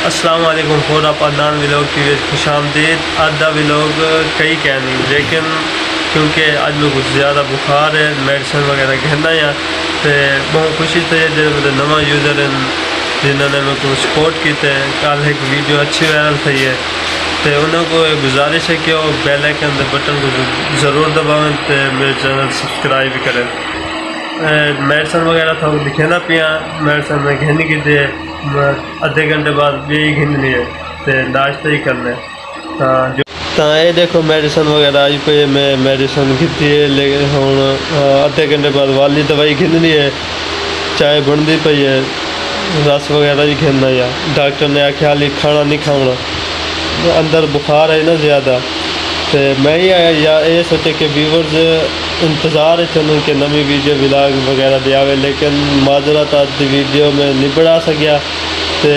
अस्सलाम वालेकुम होर आप अदनान व्लॉग की खुश आमदीद। अद्धा व्लॉग कई कहनी लेकिन क्योंकि अज मैं कुछ ज़्यादा बुखार है मेडिसिन वगैरह कहना या तो बहुत खुशी से जो मतलब नवा यूज़र हैं जिन्होंने मेरे को सपोर्ट किया कल एक वीडियो अच्छी वायरल थी है तो उन्होंने गुजारिश है कि वो बेल आइकन के बटन को ज़रूर दबावें तो मेरे चैनल सब्सक्राइब भी करें। मेडिसिन वगैरह था दिखेना पिया मेडिसिन में घिन की दे अद्धे घंटे बाद भी घिननी है तो नाश्ता ही करना है तो ये देखो मेडिसिन वगैरह आज पे मैं मेडिसिन की है लेकिन हूँ अद्धे घंटे बाद वाली दवाई घिननी है चाय बनती पई है रस वगैरह भी घिनना या डॉक्टर ने आख्या हाली खाना नहीं खाना अंदर बुखार है ना ज़्यादा तो मैं ही आया या ये सोचे कि व्यूवर्स इंतज़ार है चलो कि नवी वीडियो व्लॉग वगैरह दिया लेकिन माजरत आज वीडियो में नहीं बढ़ा सकिया तो